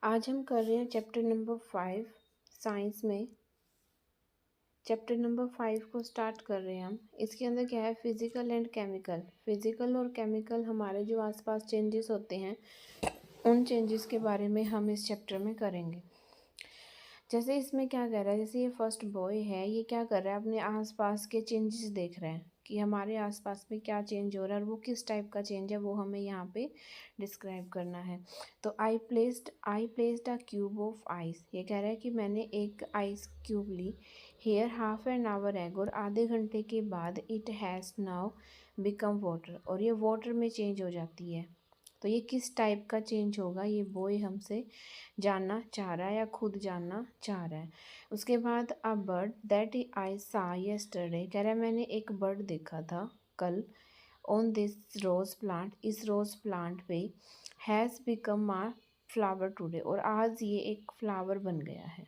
आज हम कर रहे हैं चैप्टर नंबर 5 साइंस में। चैप्टर नंबर 5 को स्टार्ट कर रहे हैं हम। इसके अंदर क्या है, फिजिकल एंड केमिकल। फिजिकल और केमिकल हमारे जो आसपास चेंजेस होते हैं उन चेंजेस के बारे में हम इस चैप्टर में करेंगे। जैसे इसमें क्या कर रहा है, जैसे ये फर्स्ट बॉय है, ये क्या कर रहा है, अपने आसपास के चेंजेस देख रहे हैं कि हमारे आसपास में क्या चेंज हो रहा है और वो किस टाइप का चेंज है, वो हमें यहाँ पे डिस्क्राइब करना है। तो I placed a cube of ice. ये कह रहा है कि मैंने एक आइस क्यूब ली। Here half an hour ago, और आधे घंटे के बाद it has now become water, और ये वाटर में चेंज हो जाती है। तो ये किस टाइप का चेंज होगा, ये बॉय हमसे जानना चाह रहा है या खुद जानना चाह रहा है। उसके बाद अ बर्ड दैट आई सा यस्टरडे, कह रहा है मैंने एक बर्ड देखा था कल। ऑन दिस रोज़ प्लांट, इस रोज़ प्लांट पे, has become a flower today, और आज ये एक फ्लावर बन गया है।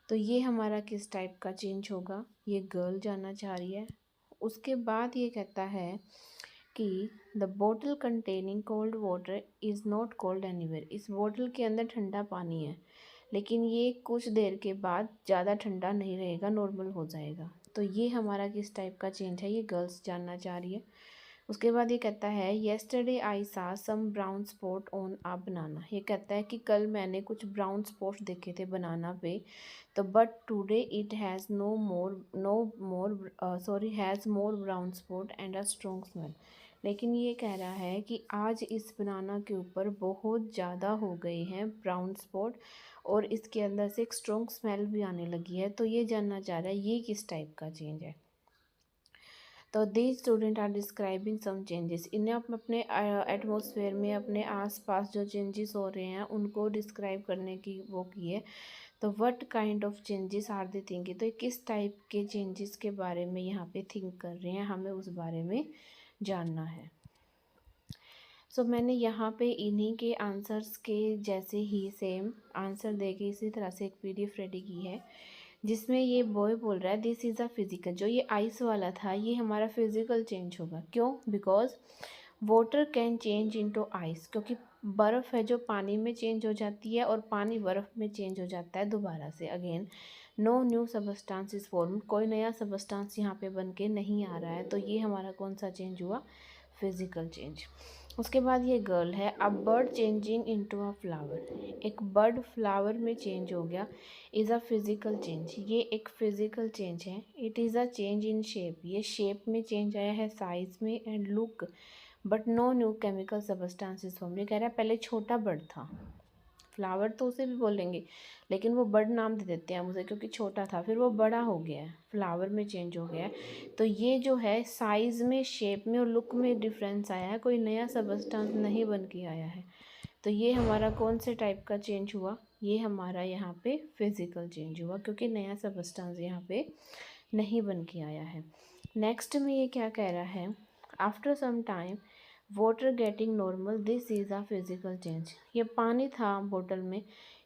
तो ये हमारा किस टाइप का चेंज होगा, ये गर्ल जानना चाह रही है। उसके बाद ये कहता है कि the bottle containing cold water is not cold anywhere. इस बोतल के अंदर ठंडा पानी है, लेकिन ये कुछ देर के बाद ज़्यादा ठंडा नहीं रहेगा, नॉर्मल हो जाएगा। तो ये हमारा किस टाइप का चेंज है, ये गर्ल्स जानना चाह रही है। उसके बाद ये कहता है येस्टरडे आई सा सम ब्राउन स्पॉट ऑन आ बनाना। ये कहता है कि कल मैंने कुछ ब्राउन स्पॉट्स देखे थे बनाना पे। तो but today it has has more brown spot and a strong smell. लेकिन ये कह रहा है कि आज इस बनाना के ऊपर बहुत ज़्यादा हो गए हैं ब्राउन स्पॉट, और इसके अंदर से एक स्ट्रॉन्ग स्मेल भी आने लगी है। तो ये जानना चाह रहा है ये किस टाइप का चेंज है। तो these student are describing some changes. इन्हें अपने एटमॉस्फेयर में अपने आसपास जो चेंजेस हो रहे हैं उनको डिस्क्राइब करने की वो की है। तो what kind of changes are they thinking, तो ये किस टाइप के चेंजेस के बारे में यहाँ पे थिंक कर रहे हैं, हमें उस बारे में जानना है। सो मैंने यहाँ पे इन्हीं के आंसर्स के जैसे ही सेम आंसर दे के इसी तरह से एक PDF रेडी की है, जिसमें ये बॉय बोल रहा है दिस इज़ अ फिज़िकल। जो ये आइस वाला था ये हमारा फिज़िकल चेंज होगा। क्यों? Because water can change into ice, क्योंकि बर्फ़ है जो पानी में चेंज हो जाती है और पानी बर्फ़ में चेंज हो जाता है दोबारा से again. No new substance is form, कोई नया सबस्टांस यहाँ पे बन के नहीं आ रहा है। तो ये हमारा कौन सा चेंज हुआ, फिज़िकल चेंज। उसके बाद ये गर्ल है, a bird changing into a flower. एक बर्ड फ्लावर में चेंज हो गया, इज़ अ फिज़िकल चेंज। ये एक फिज़िकल चेंज है। It is a change in shape, ये शेप में चेंज आया है, साइज में and look, but no new chemical substances form. ये कह रहा है पहले छोटा बर्ड था, फ्लावर तो उसे भी बोलेंगे लेकिन वो बर्ड नाम दे देते हैं उसे क्योंकि छोटा था, फिर वो बड़ा हो गया है, फ्लावर में चेंज हो गया है। तो ये जो है साइज़ में, शेप में और लुक में डिफरेंस आया है, कोई नया सबस्टांस नहीं बन के आया है। तो ये हमारा कौन से टाइप का चेंज हुआ, ये हमारा यहाँ पे फिज़िकल चेंज हुआ, क्योंकि नया सबस्टांस यहाँ पे नहीं बन के आया है। नेक्स्ट में ये क्या कह रहा है, after some time water getting normal, this is a physical change. ये पानी था बोतल में,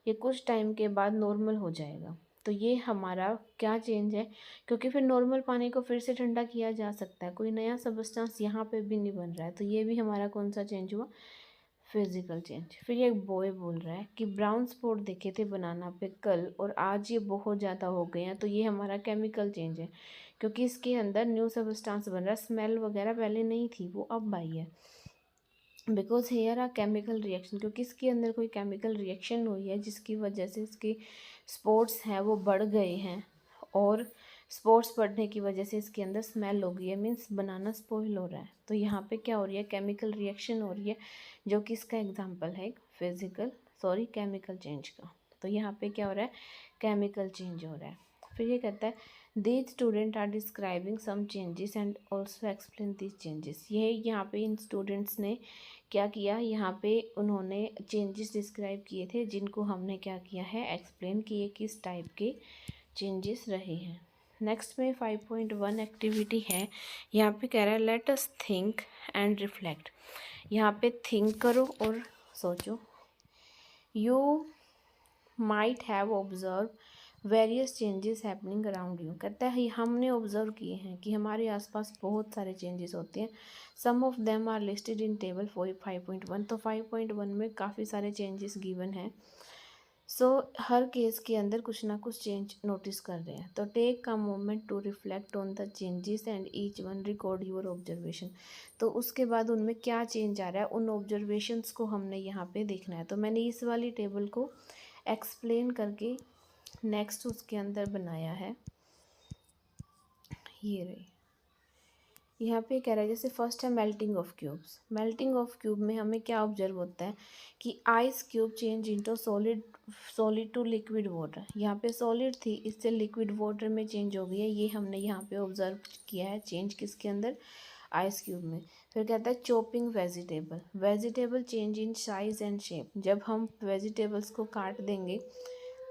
ये कुछ टाइम के बाद नॉर्मल हो जाएगा। तो ये हमारा क्या चेंज है, क्योंकि फिर नॉर्मल पानी को फिर से ठंडा किया जा सकता है, कोई नया सबस्टेंस यहाँ पे भी नहीं बन रहा है। तो ये भी हमारा कौन सा चेंज हुआ, फिज़िकल चेंज। फिर ये बॉय बोल रहा है कि ब्राउन स्पॉट देखे थे बनाना पे कल और आज ये बहुत ज़्यादा हो गए हैं। तो ये हमारा केमिकल चेंज है, क्योंकि इसके अंदर न्यू सबस्टांस बन रहा है, स्मेल वगैरह पहले नहीं थी वो अब आई है। Because here a chemical reaction, क्योंकि इसके अंदर कोई केमिकल रिएक्शन हुई है जिसकी वजह से इसके स्पोर्ट्स हैं वो बढ़ गए हैं, और स्पोर्ट्स बढ़ने की वजह से इसके अंदर स्मेल हो गई है, मीन्स बनाना स्पॉइल हो रहा है। तो यहाँ पे क्या हो रही है, केमिकल रिएक्शन हो रही है, जो कि इसका एग्जाम्पल है केमिकल चेंज का। तो यहाँ पे क्या हो रहा है, केमिकल चेंज हो रहा है। फिर ये कहता है these student are describing some changes and also explain these changes. ये यहाँ पे इन स्टूडेंट्स ने क्या किया, यहाँ पे उन्होंने चेंजेस डिस्क्राइब किए थे जिनको हमने क्या किया है, एक्सप्लेन किए किस टाइप के चेंजेस रहे हैं। नेक्स्ट में 5.1 एक्टिविटी है। यहाँ पे कह रहा है let us think and reflect. यहाँ पे थिंक करो और सोचो। You might have observe various changes happening around you. कहता है हमने ऑब्जर्व किए हैं कि हमारे आसपास बहुत सारे चेंजेस होते हैं। Some of them are listed in table 5.1। तो 5.1 में काफ़ी सारे चेंजेस गिवन हैं। सो हर केस के अंदर कुछ ना कुछ चेंज नोटिस कर रहे हैं। तो take a moment to reflect on the changes and each one record your observation. तो उसके बाद उनमें क्या चेंज आ रहा है उन ऑब्जर्वेशंस को हमने यहाँ पे देखना है। तो मैंने इस वाली टेबल को एक्सप्लेन करके नेक्स्ट उसके अंदर बनाया है। ये रही, यहाँ पे कह रहा है जैसे फर्स्ट है melting of cubes. Melting of cube में हमें क्या ऑब्जर्व होता है कि ice cube change into solid to liquid water. यहाँ पे सॉलिड थी, इससे लिक्विड वाटर में चेंज हो गई है। ये हमने यहाँ पे ऑब्जर्व किया है चेंज किसके अंदर, आइस क्यूब में। फिर कहता है chopping vegetable. Vegetable change in size and shape. जब हम वेजिटेबल्स को काट देंगे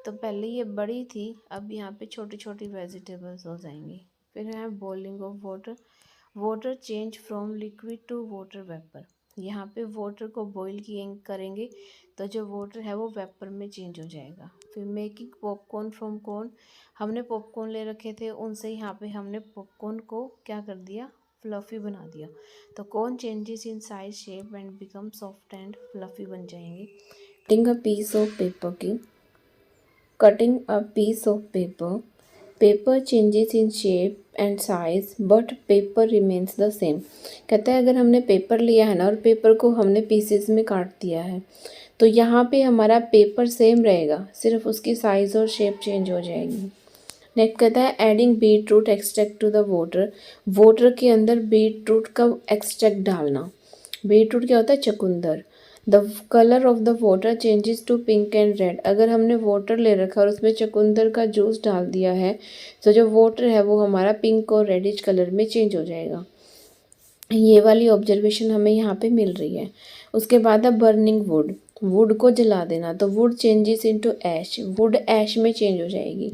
तो पहले ये बड़ी थी, अब यहाँ पे छोटी छोटी वेजिटेबल्स हो जाएंगी। फिर है boiling of water. Water change from liquid to water vapour. यहाँ पे वाटर को बॉईल करेंगे तो जो वाटर है वो वेपर में चेंज हो जाएगा। फिर मेकिंग पॉपकॉर्न फ्रॉम कॉर्न। हमने पॉपकॉर्न ले रखे थे, उनसे यहाँ पे हमने पॉपकॉर्न को क्या कर दिया, फ्लफ़ी बना दिया। तो corn changes in size shape and become soft and fluffy बन जाएंगे। Cutting a piece of paper की, cutting a piece of paper, paper changes in shape and size but paper remains the same. कहता है अगर हमने paper लिया है ना और पेपर को हमने पीसेस में काट दिया है तो यहाँ पे हमारा पेपर सेम रहेगा, सिर्फ उसकी साइज़ और शेप चेंज हो जाएगी। नेक्स्ट कहता है adding beetroot extract to the water. Water के अंदर बीट रूट का एक्सट्रैक्ट डालना। बीट रूट क्या होता है, चुकंदर। The colour of the water changes to pink and red. अगर हमने वाटर ले रखा और उसमें चुकंदर का जूस डाल दिया है तो जो वाटर है वो हमारा पिंक और रेडिश कलर में चेंज हो जाएगा। ये वाली ऑब्जर्वेशन हमें यहाँ पे मिल रही है। उसके बाद है बर्निंग वुड। वुड को जला देना, तो wood changes into ash. Wood ash में चेंज हो जाएगी।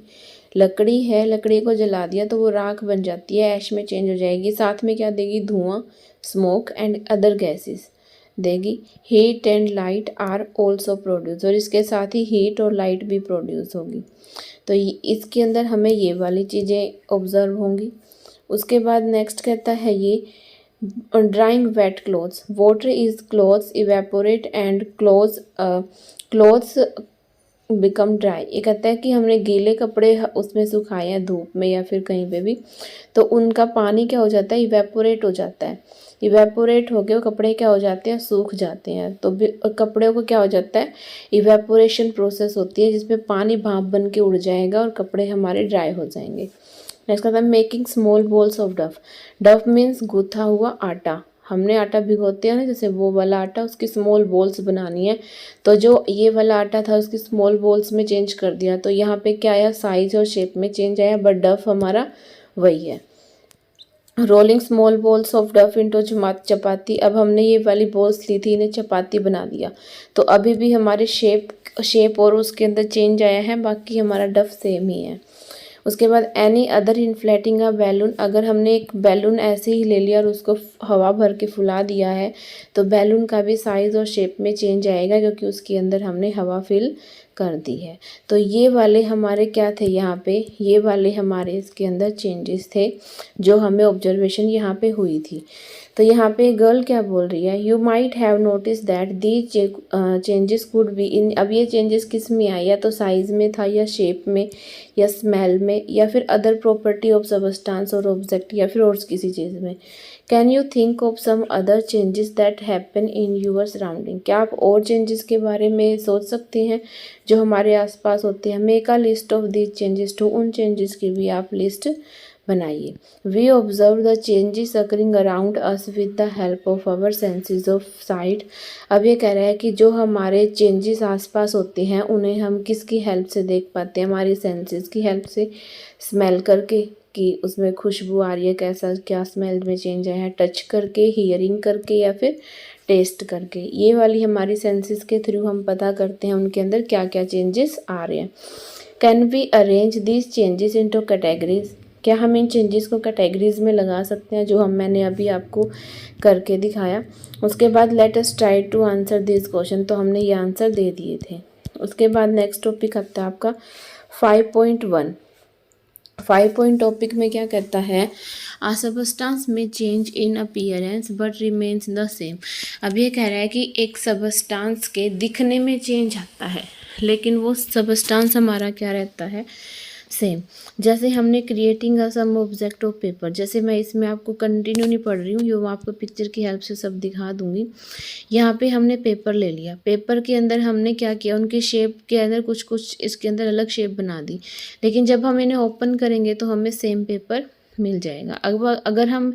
लकड़ी है, लकड़ी को जला दिया तो वो राख बन जाती है, ऐश में चेंज हो जाएगी। साथ में क्या देगी, धुआं, स्मोक एंड अदर गैसेस देगी। Heat and light are also produce, और इसके साथ ही हीट और लाइट भी प्रोड्यूस होगी। तो इसके अंदर हमें ये वाली चीज़ें ऑब्जर्व होंगी। उसके बाद नेक्स्ट कहता है ये drying wet clothes. Water is clothes evaporate and clothes become dry. ये कहता है कि हमने गीले कपड़े उसमें सुखाए हैं धूप में या फिर कहीं पे भी, तो उनका पानी क्या हो जाता है, इवेपोरेट हो जाता है। इवेपोरेट हो गए वो कपड़े क्या हो जाते हैं, सूख जाते हैं। तो कपड़े को क्या हो जाता है, इवेपोरेशन प्रोसेस होती है जिसमें पानी भाप बन के उड़ जाएगा और कपड़े हमारे ड्राई हो जाएंगे। नेक्स्ट कहता है मेकिंग स्मॉल बॉल्स ऑफ डफ। डफ मीन्स गूथा हुआ आटा। हमने आटा भिगोते हैं ना, जैसे वो वाला आटा, उसकी स्मॉल बॉल्स बनानी है। तो जो ये वाला आटा था उसकी स्मॉल बॉल्स में चेंज कर दिया, तो यहाँ पे क्या आया, साइज और शेप में चेंज आया, बट डफ हमारा वही है। रोलिंग स्मॉल बॉल्स ऑफ डफ इंटू चपाती। अब हमने ये वाली बॉल्स ली थी, इन्हें चपाती बना दिया, तो अभी भी हमारे शेप और उसके अंदर चेंज आया है, बाकी हमारा डफ सेम ही है। उसके बाद एनी अदर इन्फ्लेटिंग अ बैलून। अगर हमने एक बैलून ऐसे ही ले लिया और उसको हवा भर के फुला दिया है तो बैलून का भी साइज़ और शेप में चेंज आएगा, क्योंकि उसके अंदर हमने हवा फिल कर दी है। तो ये वाले हमारे क्या थे यहाँ पे, ये वाले हमारे इसके अंदर चेंजेस थे जो हमें ऑब्जर्वेशन यहाँ पे हुई थी। तो यहाँ पे गर्ल क्या बोल रही है, you might have notice that these changes could be in. अब ये चेंजेस किस में आया, तो साइज़ में था या शेप में या स्मेल में या फिर अदर प्रॉपर्टी ऑफ सबस्टांस और ऑब्जेक्ट या फिर और किसी चीज़ में। Can you think of some other changes that happen in your surrounding. क्या आप और चेंजेस के बारे में सोच सकते हैं जो हमारे आसपास होते हैं। Make a list of these changes too. उन चेंजेस की भी आप लिस्ट बनाइए। We observe the changes occurring around us with the help of our senses of sight. अब ये कह रहा है कि जो हमारे चेंजेस आसपास होते हैं उन्हें हम किसकी हेल्प से देख पाते हैं, हमारी सेंसेस की हेल्प से। स्मेल करके कि उसमें खुशबू आ रही है, कैसा क्या स्मेल में चेंज आया है, टच करके, हियरिंग करके या फिर टेस्ट करके। ये वाली हमारी सेंसेस के थ्रू हम पता करते हैं उनके अंदर क्या क्या चेंजेस आ रहे हैं। Can we arrange this changes into categories. क्या हम इन चेंजेस को कैटेगरीज में लगा सकते हैं, जो मैंने अभी आपको करके दिखाया। उसके बाद let us try to answer this question. तो हमने ये आंसर दे दिए थे। उसके बाद नेक्स्ट टॉपिक आता है आपका 5.1। 5 टॉपिक में क्या कहता है, आ सबस्टांस में change in appearance but remains the same. अब ये कह रहा है कि एक सबस्टांस के दिखने में चेंज आता है लेकिन वो सबस्टांस हमारा क्या रहता है, सेम। जैसे हमने creating a some object of paper, जैसे मैं इसमें आपको कंटिन्यू नहीं पढ़ रही हूँ, ये मैं आपको पिक्चर की हेल्प से सब दिखा दूंगी। यहाँ पे हमने पेपर ले लिया, पेपर के अंदर हमने क्या किया, उनकी शेप के अंदर कुछ कुछ इसके अंदर अलग शेप बना दी, लेकिन जब हम इन्हें ओपन करेंगे तो हमें सेम पेपर मिल जाएगा। अगर हम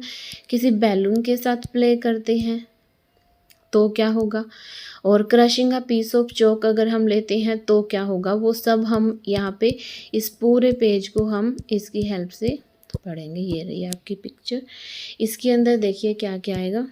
किसी बैलून के साथ प्ले करते हैं तो क्या होगा, और crushing a piece of chalk अगर हम लेते हैं तो क्या होगा, वो सब हम यहाँ पे इस पूरे पेज को हम इसकी हेल्प से पढ़ेंगे। ये रही आपकी पिक्चर, इसके अंदर देखिए क्या क्या आएगा।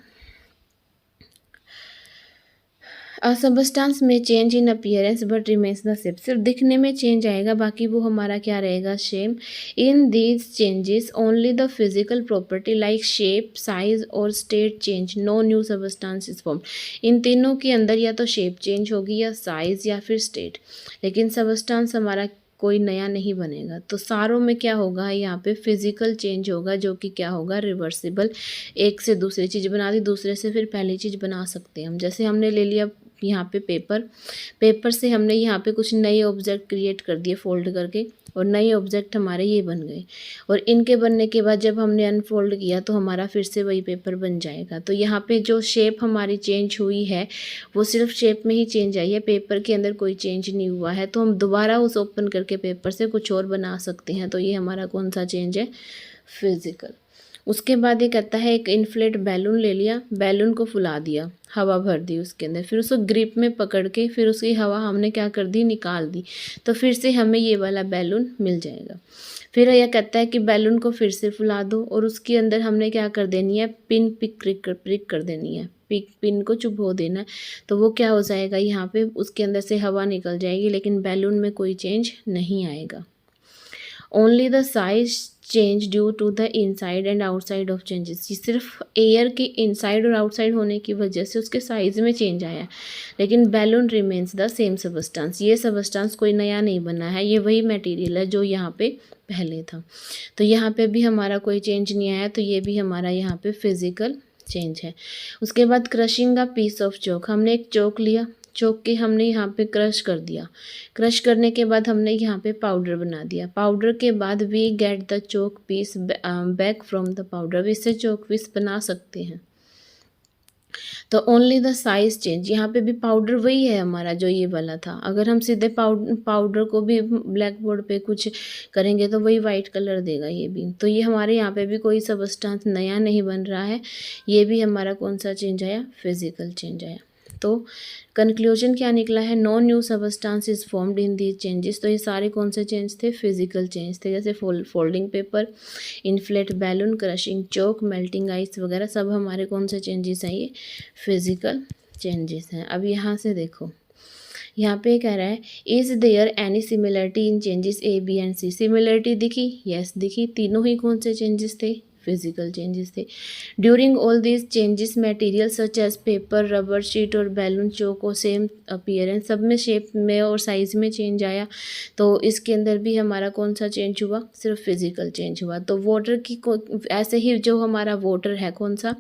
अ सबस्टांस में change in appearance but remains the same, सिर्फ दिखने में चेंज आएगा, बाकी वो हमारा क्या रहेगा, same. In these changes only the physical property like shape, size और state change, no new substance is form. इन तीनों के अंदर या तो शेप चेंज होगी या साइज या फिर स्टेट, लेकिन सबस्टांस हमारा कोई नया नहीं बनेगा। तो सारों में क्या होगा, यहाँ पे फिजिकल चेंज होगा जो कि क्या होगा, रिवर्सिबल। एक से दूसरी चीज़ बना दी, दूसरे से फिर पहली चीज़ बना सकते हैं हम। जैसे हमने ले लिया यहाँ पे पेपर, पेपर से हमने यहाँ पे कुछ नए ऑब्जेक्ट क्रिएट कर दिए फोल्ड करके, और नए ऑब्जेक्ट हमारे ये बन गए, और इनके बनने के बाद जब हमने अनफोल्ड किया तो हमारा फिर से वही पेपर बन जाएगा। तो यहाँ पे जो शेप हमारी चेंज हुई है वो सिर्फ शेप में ही चेंज आई है, पेपर के अंदर कोई चेंज नहीं हुआ है। तो हम दोबारा उस ओपन करके पेपर से कुछ और बना सकते हैं। तो ये हमारा कौन सा चेंज है, फिजिकल। उसके बाद ये कहता है एक इन्फ्लेट बैलून ले लिया, बैलून को फुला दिया, हवा भर दी उसके अंदर, फिर उसको ग्रिप में पकड़ के फिर उसकी हवा हमने क्या कर दी, निकाल दी, तो फिर से हमें ये वाला बैलून मिल जाएगा। फिर यह कहता है कि बैलून को फिर से फुला दो और उसके अंदर हमने क्या कर देनी है, पिन प्रिक कर देनी है, पिन को चुभो देना है, तो वो क्या हो जाएगा, यहाँ पे उसके अंदर से हवा निकल जाएगी लेकिन बैलून में कोई चेंज नहीं आएगा। Only the size change due to the inside and outside of changes, सिर्फ एयर के इनसाइड और आउटसाइड होने की वजह से उसके साइज़ में चेंज आया है, लेकिन balloon remains the same substance, ये सबस्टांस कोई नया नहीं बना है, ये वही मटेरियल है जो यहाँ पे पहले था। तो यहाँ पे भी हमारा कोई चेंज नहीं आया, तो ये भी हमारा यहाँ पे फिजिकल चेंज है। उसके बाद crushing a piece of chalk, हमने एक चॉक लिया, चॉक के हमने यहाँ पे क्रश कर दिया, क्रश करने के बाद हमने यहाँ पे पाउडर बना दिया, पाउडर के बाद we get the chalk piece back from the powder, इससे चॉक पीस बना सकते हैं। तो ओनली द साइज चेंज, यहाँ पे भी पाउडर वही है हमारा जो ये वाला था, अगर हम सीधे पाउडर को भी ब्लैक बोर्ड पे कुछ करेंगे तो वही वाइट कलर देगा ये भी। तो ये हमारे यहाँ पे भी कोई सबस्टांस नया नहीं बन रहा है, ये भी हमारा कौन सा चेंज आया, फिजिकल चेंज आया। तो कंक्लूजन क्या निकला है, no new substance is formed in these changes. तो ये सारे कौन से चेंज थे, फिजिकल चेंज थे, जैसे folding paper, inflate balloon, crushing chalk, melting ice वगैरह सब हमारे कौन से चेंजेस हैं, ये फिजिकल चेंजेस हैं। अब यहाँ से देखो, यहाँ पे कह रहा है is there any similarity in changes A B and C, similarity दिखी, यस दिखी, तीनों ही कौन से चेंजेस थे, फिजिकल चेंजेस थे। During all these changes material such as paper, rubber sheet और बैलून चौक और सेम अपीयरेंस, सब में शेप में और साइज में चेंज आया। तो इसके अंदर भी हमारा कौन सा चेंज हुआ, सिर्फ फिजिकल चेंज हुआ। तो वाटर की ऐसे ही जो हमारा वाटर है कौन सा,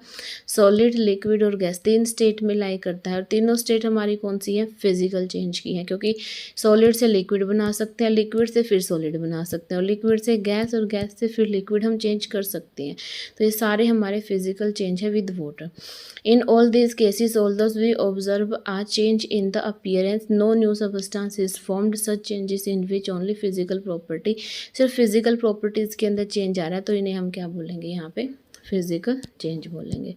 सॉलिड, लिक्विड और गैस, तीन स्टेट में लाई करता है, और तीनों स्टेट हमारी कौन सी है, फिजिकल चेंज की है, क्योंकि सॉलिड से लिक्विड बना सकते हैं, लिक्विड से फिर सॉलिड बना सकते हैं, और लिक्विड से गैस और गैस से फिर लिक्विड हम चेंज कर सकते हैं। तो ये सारे हमारे फिजिकल चेंज है with water. In all these cases although we observe a change in the appearance, no new substance is formed, such changes in which only physical property, सिर्फ फिजिकल प्रॉपर्टीज़ के अंदर चेंज आ रहा है, तो इन्हें हम क्या बोलेंगे, यहाँ पे फिजिकल चेंज बोलेंगे।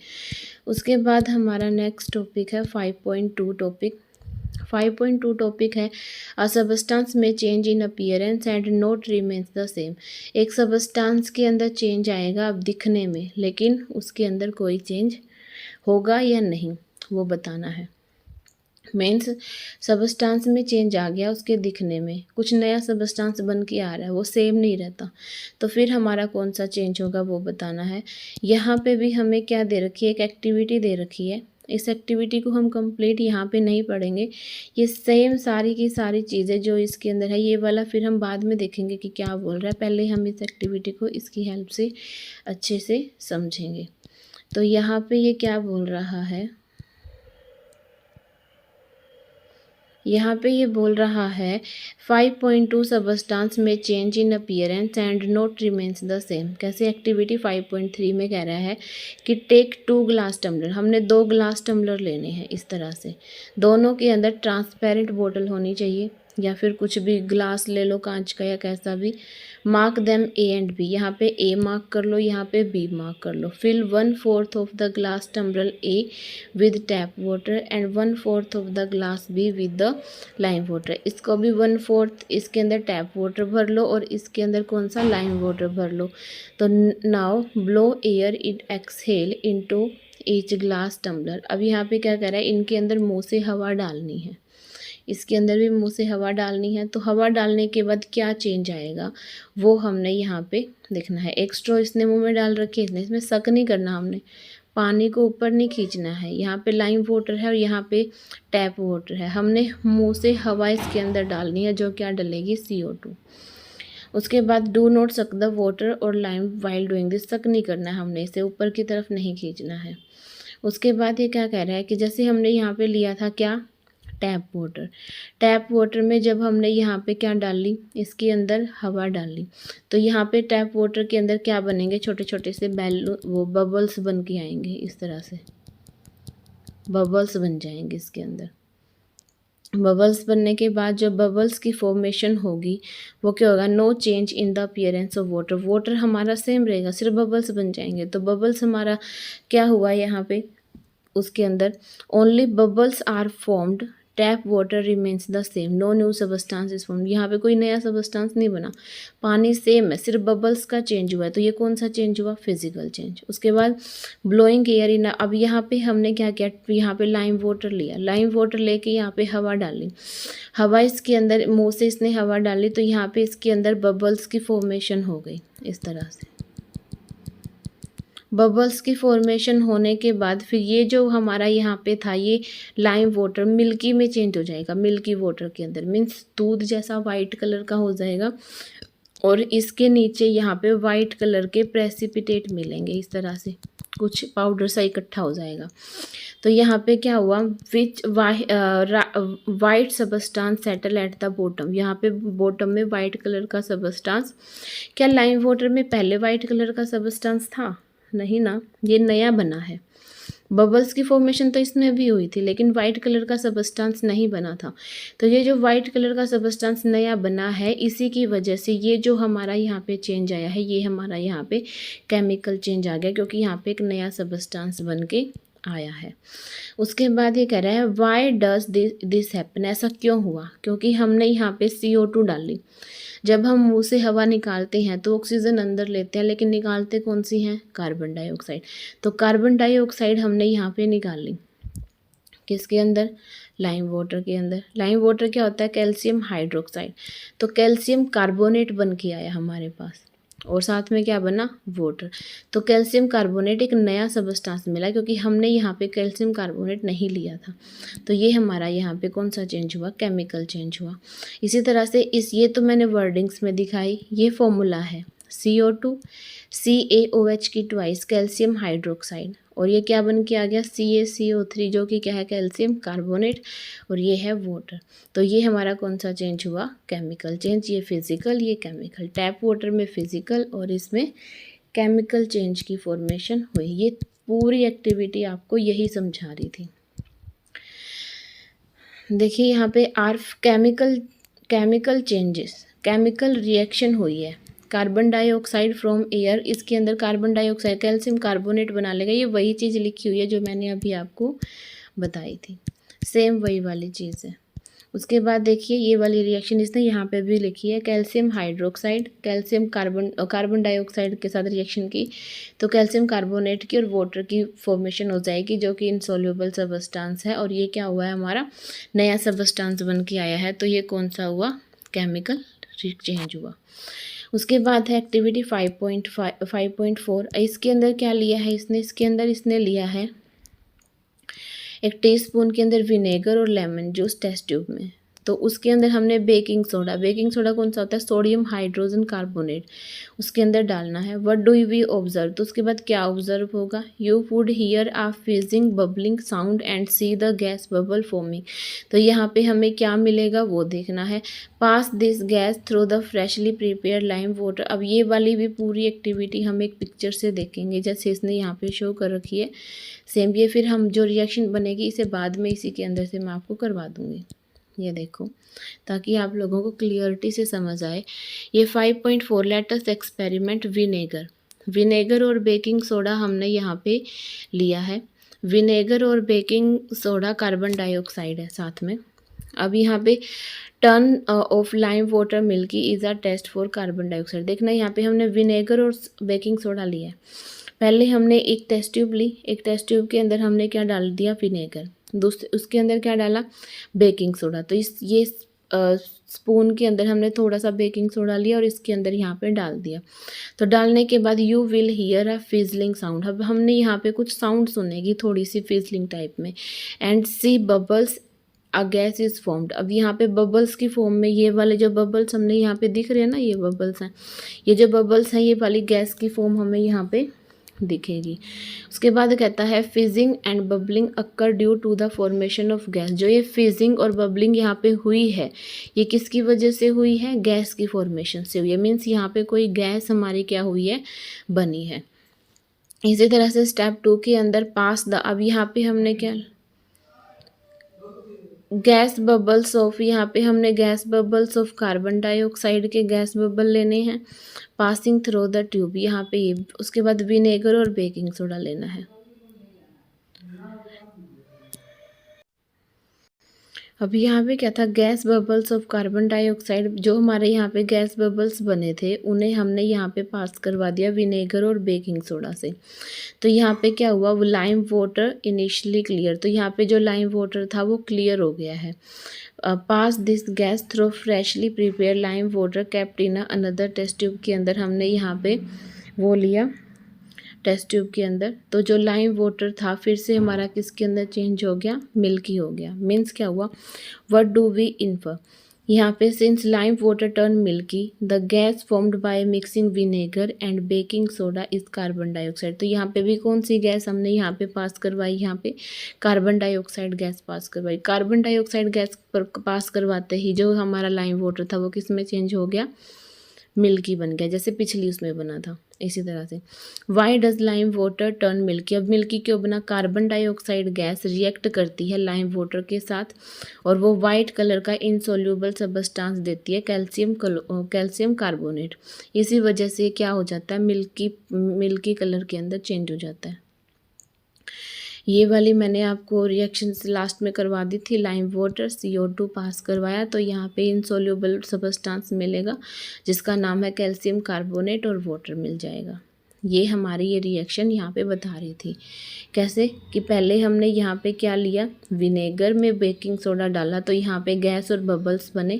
उसके बाद हमारा नेक्स्ट टॉपिक है 5.2 टॉपिक। 5.2 टॉपिक है अ सबस्टांस में change in appearance and note remains the same, एक सबस्टांस के अंदर चेंज आएगा अब दिखने में, लेकिन उसके अंदर कोई चेंज होगा या नहीं वो बताना है। मीन्स सबस्टांस में चेंज आ गया, उसके दिखने में कुछ नया सबस्टांस बन के आ रहा है, वो सेम नहीं रहता, तो फिर हमारा कौन सा चेंज होगा वो बताना है। यहाँ पे भी हमें क्या दे रखी है, एक एक्टिविटी दे रखी है, इस एक्टिविटी को हम कंप्लीट यहाँ पे नहीं पढ़ेंगे। ये सेम सारी की सारी चीज़ें जो इसके अंदर है, ये वाला फिर हम बाद में देखेंगे कि क्या बोल रहा है। पहले हम इस एक्टिविटी को इसकी हेल्प से अच्छे से समझेंगे। तो यहाँ पे ये क्या बोल रहा है, यहाँ पे ये बोल रहा है 5.2 सबस्टांस में change in appearance and note remains the same. कैसे एक्टिविटी 5.3 में कह रहा है कि टेक 2 ग्लास टम्बलर, हमने 2 ग्लास टम्बलर लेने हैं इस तरह से। दोनों के अंदर ट्रांसपेरेंट बोतल होनी चाहिए या फिर कुछ भी ग्लास ले लो, कांच का या कैसा भी। Mark them A and B, यहाँ पे ए मार्क कर लो, यहाँ पे बी मार्क कर लो। Fill 1/4 of the glass tumbler A with tap water and 1/4 of the glass B with the lime water. इसको भी 1/4 इसके अंदर टैप वाटर भर लो और इसके अंदर कौन सा लाइम वाटर भर लो। तो now blow air it exhale into each glass tumbler. अब यहाँ पे क्या कर रहा है, इनके अंदर मुंह से हवा डालनी है, इसके अंदर भी मुंह से हवा डालनी है। तो हवा डालने के बाद क्या चेंज आएगा वो हमने यहाँ पे देखना है। एक स्ट्रॉ इसने मुंह में डाल रखी है, इसमें शक नहीं करना, हमने पानी को ऊपर नहीं खींचना है। यहाँ पे लाइम वाटर है और यहाँ पे टैप वाटर है, हमने मुंह से हवा इसके अंदर डालनी है जो क्या डलेगी, CO2। उसके बाद do not suck the water और लाइम वाइल डूइंग दिस, शक नहीं करना है, हमने इसे ऊपर की तरफ नहीं खींचना है। उसके बाद ये क्या कह रहा है कि जैसे हमने यहाँ पे लिया था क्या, टैप वाटर। टैप वाटर में जब हमने यहाँ पे क्या डाली, इसके अंदर हवा डाली, तो यहाँ पे टैप वाटर के अंदर क्या बनेंगे, छोटे छोटे से बैलून, वो बबल्स बन के आएंगे, इस तरह से बबल्स बन जाएंगे इसके अंदर। बबल्स बनने के बाद जो बबल्स की फॉर्मेशन होगी वो क्या होगा, no change in the appearance of water. Water हमारा सेम रहेगा, सिर्फ बबल्स बन जाएंगे। तो बबल्स हमारा क्या हुआ यहाँ पे, उसके अंदर only bubbles are formed, tap water remains the same, no new substance is form. यहाँ पे कोई नया सबस्टांस नहीं बना, पानी सेम है, सिर्फ बबल्स का चेंज हुआ है। तो ये कौन सा चेंज हुआ, फिजिकल चेंज। उसके बाद ब्लोइंग एयर इन, अब यहाँ पे हमने क्या किया, यहाँ पे लाइम वाटर लिया, लाइम वाटर लेके यहाँ पे हवा डाली, हवा इसके अंदर मुँह से इसने हवा डाली, तो यहाँ पे इसके अंदर बबल्स की फॉर्मेशन हो गई इस तरह से। बबल्स की फॉर्मेशन होने के बाद फिर ये जो हमारा यहाँ पे था, ये लाइम वाटर मिल्की में चेंज हो जाएगा, मिल्की वाटर के अंदर, मीन्स दूध जैसा वाइट कलर का हो जाएगा। और इसके नीचे यहाँ पे वाइट कलर के प्रेसिपिटेट मिलेंगे, इस तरह से कुछ पाउडर सा इकट्ठा हो जाएगा। तो यहाँ पे क्या हुआ, which white substance settle at the bottom, यहाँ पे बॉटम में वाइट कलर का सबस्टांस। क्या लाइम वाटर में पहले वाइट कलर का सबस्टांस था, नहीं ना, ये नया बना है। बबल्स की फॉर्मेशन तो इसमें भी हुई थी लेकिन वाइट कलर का सबस्टांस नहीं बना था। तो ये जो वाइट कलर का सबस्टांस नया बना है, इसी की वजह से ये जो हमारा यहाँ पे चेंज आया है, ये हमारा यहाँ पे केमिकल चेंज आ गया, क्योंकि यहाँ पे एक नया सबस्टांस बन के आया है। उसके बाद ये कह रहा है वाई डज दिस हैपन, ऐसा क्यों हुआ, क्योंकि हमने यहाँ पे CO2 डाली। जब हम मुंह से हवा निकालते हैं तो ऑक्सीजन अंदर लेते हैं, लेकिन निकालते कौन सी हैं, कार्बन डाइऑक्साइड। तो कार्बन डाइऑक्साइड हमने यहाँ पे निकाल ली, किसके अंदर, लाइम वाटर के अंदर। लाइम वाटर क्या होता है, कैल्शियम हाइड्रोक्साइड। तो कैल्शियम कार्बोनेट बन के आया हमारे पास, और साथ में क्या बना, वाटर। तो कैल्शियम कार्बोनेट एक नया सबस्टांस मिला, क्योंकि हमने यहाँ पे कैल्शियम कार्बोनेट नहीं लिया था। तो ये हमारा यहाँ पे कौन सा चेंज हुआ, केमिकल चेंज हुआ। इसी तरह से ये तो मैंने वर्डिंग्स में दिखाई, ये फॉर्मूला है CO2 CaOH की ट्वाइस कैल्शियम हाइड्रोक्साइड, और ये क्या बन के आ गया, CaCO3 जो कि क्या है, कैल्शियम कार्बोनेट, और ये है वाटर। तो ये हमारा कौन सा चेंज हुआ, केमिकल चेंज। ये फिजिकल, ये केमिकल। टैप वाटर में फिजिकल और इसमें केमिकल चेंज की फॉर्मेशन हुई। ये पूरी एक्टिविटी आपको यही समझा रही थी। देखिए यहाँ पे केमिकल चेंजेस, केमिकल रिएक्शन हुई है। कार्बन डाइऑक्साइड फ्रॉम एयर, इसके अंदर कार्बन डाइऑक्साइड कैल्शियम कार्बोनेट बना लेगा। ये वही चीज़ लिखी हुई है जो मैंने अभी आपको बताई थी, सेम वही वाली चीज़ है। उसके बाद देखिए ये वाली रिएक्शन इसने यहाँ पे भी लिखी है, calcium hydroxide, calcium carbon dioxide के साथ रिएक्शन की, तो कैल्शियम कार्बोनेट की और वाटर की फॉर्मेशन हो जाएगी, जो कि इनसॉल्युबल सबस्टांस है। और ये क्या हुआ है, हमारा नया सबस्टांस बन के आया है। तो ये कौन सा हुआ, केमिकल चेंज हुआ। उसके बाद है एक्टिविटी 5.4। इसके अंदर क्या लिया है इसने, इसके अंदर इसने लिया है 1 टीस्पून के अंदर विनेगर और लेमन जूस टेस्ट ट्यूब में। तो उसके अंदर हमने बेकिंग सोडा कौन सा होता है, सोडियम हाइड्रोजन कार्बोनेट, उसके अंदर डालना है। व्हाट डू वी ऑब्जर्व, तो उसके बाद क्या ऑब्जर्व होगा, you would hear a fizzing bubbling sound and see the gas bubble forming. तो यहाँ पे हमें क्या मिलेगा वो देखना है। Pass this gas through the freshly prepare lime water. अब ये वाली भी पूरी एक्टिविटी हम एक पिक्चर से देखेंगे, जैसे इसने यहाँ पे शो कर रखी है सेम। ये फिर हम जो रिएक्शन बनेगी इसे बाद में इसी के अंदर से मैं आपको करवा दूंगी। ये देखो, ताकि आप लोगों को क्लियरिटी से समझ आए। ये 5.4 लेटस एक्सपेरिमेंट विनेगर और बेकिंग सोडा हमने यहाँ पे लिया है। विनेगर और बेकिंग सोडा कार्बन डाइऑक्साइड है साथ में। अब यहाँ पे turn of lime water milky is a test for carbon dioxide. देखना यहाँ पे हमने विनेगर और बेकिंग सोडा लिया है। पहले हमने एक टेस्ट ट्यूब ली, एक टेस्ट ट्यूब के अंदर हमने क्या डाल दिया, विनेगर। दूसरे उसके अंदर क्या डाला, बेकिंग सोडा। तो ये स्पून के अंदर हमने थोड़ा सा बेकिंग सोडा लिया और इसके अंदर यहाँ पे डाल दिया। तो डालने के बाद you will hear a fizzling sound. अब हमने यहाँ पे कुछ साउंड सुनेगी थोड़ी सी फिजलिंग टाइप में। And see bubbles a gas is formed. अब यहाँ पे बबल्स की फॉर्म में, ये वाले जो बबल्स हमने यहाँ पे दिख रहे हैं ना, ये बबल्स हैं। ये जो बबल्स हैं ये वाली गैस की फॉर्म हमें यहाँ पे दिखेगी। उसके बाद कहता है fizzing and bubbling occur due to the formation of gas. जो ये फिजिंग और बबलिंग यहाँ पे हुई है, ये किसकी वजह से हुई है, गैस की फॉर्मेशन से हुई है। मीन्स यहाँ पे कोई गैस हमारी क्या हुई है, बनी है। इसी तरह से स्टेप 2 के अंदर पास द, अब यहाँ पे हमने क्या, गैस बबल्स ऑफ, यहाँ पे हमने gas bubbles of carbon dioxide के गैस बबल लेने हैं पासिंग थ्रू द ट्यूब, यहाँ पे ये। उसके बाद विनेगर और बेकिंग सोडा लेना है। अब यहाँ पे क्या था, gas bubbles of carbon dioxide. जो हमारे यहाँ पे गैस बबल्स बने थे उन्हें हमने यहाँ पे पास करवा दिया विनेगर और बेकिंग सोडा से। तो यहाँ पे क्या हुआ, वो लाइम वाटर इनिशियली क्लियर। तो यहाँ पे जो लाइम वाटर था वो क्लियर हो गया है। Pass this gas through freshly prepare lime water kept in another test tube के अंदर हमने यहाँ पे वो लिया टेस्ट ट्यूब के अंदर। तो जो लाइम वाटर था फिर से हमारा किसके अंदर चेंज हो गया, मिल्की हो गया। मीन्स क्या हुआ, व्हाट डू वी इन्फर, यहाँ पे since lime water turn milky the gas formed by mixing vinegar and baking soda is carbon dioxide. तो यहाँ पे भी कौन सी गैस हमने यहाँ पे पास करवाई, यहाँ पे कार्बन डाइऑक्साइड गैस पास करवाई। कार्बन डाइऑक्साइड गैस पर पास करवाते ही जो हमारा लाइम वाटर था वो किस में चेंज हो गया, मिल्की बन गया, जैसे पिछली उसमें बना था। इसी तरह से why does lime water turn milky. अब मिल्की क्यों बना, कार्बन डाइऑक्साइड गैस रिएक्ट करती है लाइम वाटर के साथ और वो वाइट कलर का इनसोल्यूबल सब्सटेंस देती है, कैल्शियम कार्बोनेट। इसी वजह से क्या हो जाता है, मिल्की कलर के अंदर चेंज हो जाता है। ये वाली मैंने आपको रिएक्शंस लास्ट में करवा दी थी। लाइम वाटर CO2 पास करवाया तो यहाँ पे इनसोल्यूबल सब्सटेंस मिलेगा जिसका नाम है कैल्शियम कार्बोनेट और वाटर मिल जाएगा। ये हमारी ये रिएक्शन यहाँ पे बता रही थी। कैसे कि पहले हमने यहाँ पे क्या लिया, विनेगर में बेकिंग सोडा डाला तो यहाँ पे गैस और बबल्स बने।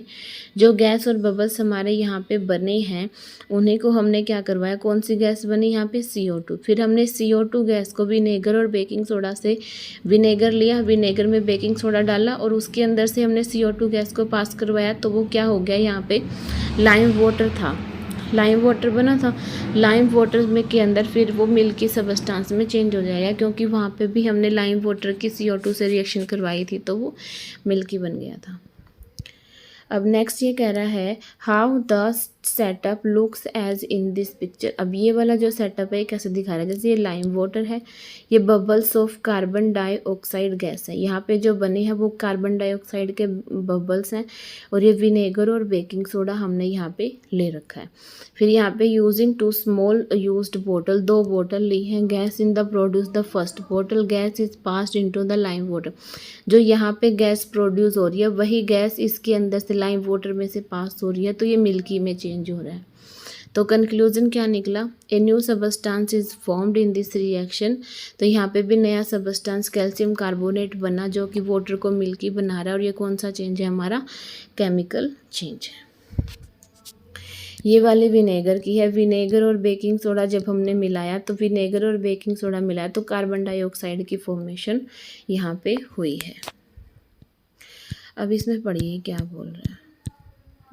जो गैस और बबल्स हमारे यहाँ पे बने हैं उन्हीं को हमने क्या करवाया, कौन सी गैस बनी यहाँ पे, CO2। फिर हमने CO2 गैस को विनेगर और बेकिंग सोडा से, विनेगर लिया, विनेगर में बेकिंग सोडा डाला और उसके अंदर से हमने CO2 गैस को पास करवाया तो वो क्या हो गया, यहाँ पे लाइम वाटर था, लाइम वाटर बना था। लाइम वाटर में के अंदर फिर वो मिल्की सब्सटेंस में चेंज हो जाएगा क्योंकि वहाँ पे भी हमने लाइम वाटर की CO2 से रिएक्शन करवाई थी तो वो मिल्की बन गया था। अब नेक्स्ट ये कह रहा है how the setup looks as in this picture. अब ये वाला जो सेटअप है कैसे दिखा रहा है, जैसे ये लाइम वाटर है, ये bubbles of carbon dioxide gas है, यहाँ पे जो बने हैं वो कार्बन डाइऑक्साइड के बबल्स हैं और ये विनेगर और बेकिंग सोडा हमने यहाँ पे ले रखा है। फिर यहाँ पे यूजिंग 2 स्मॉल यूज्ड बोतल, 2 बोतल ली हैं। Gas in the produce the first बोतल gas is passed into the lime water. जो यहाँ पे गैस प्रोड्यूस हो रही है वही गैस इसके अंदर से लाइम वाटर में से पास हो रही है तो ये मिल्की में चेंज हो रहा है। तो कंक्लूजन क्या निकला, a new substance is formed in this reaction. तो यहाँ पे भी नया सबस्टेंस कैल्शियम कार्बोनेट बना जो कि वाटर को मिल्की बना रहा है और ये कौन सा चेंज है, हमारा केमिकल चेंज है। ये वाली विनेगर की है। विनेगर और बेकिंग सोडा जब हमने मिलाया तो विनेगर और बेकिंग सोडा मिलाया तो कार्बन डाइऑक्साइड की फॉर्मेशन यहाँ पे हुई है। अब इसमें पढ़िए क्या बोल रहा है,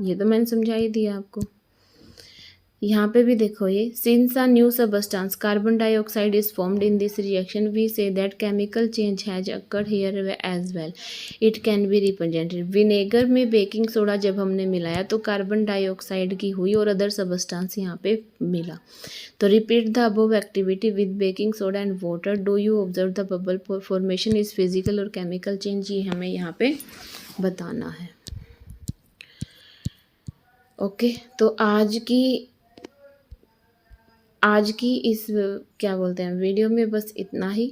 ये तो मैंने समझा ही दिया आपको। यहाँ पे भी देखो, ये since a new substance carbon dioxide is formed in this reaction we see that chemical change has occurred here as well, it can be represented. Vinegar में बेकिंग सोडा जब हमने मिलाया तो कार्बन डाइऑक्साइड की हुई और अदर सबस्टेंस यहाँ पे मिला। तो repeat the above activity with baking soda and water, do you observe the bubble formation is physical और केमिकल चेंज, ये हमें यहाँ पे बताना है। ओके, तो आज की इस क्या बोलते हैं वीडियो में बस इतना ही।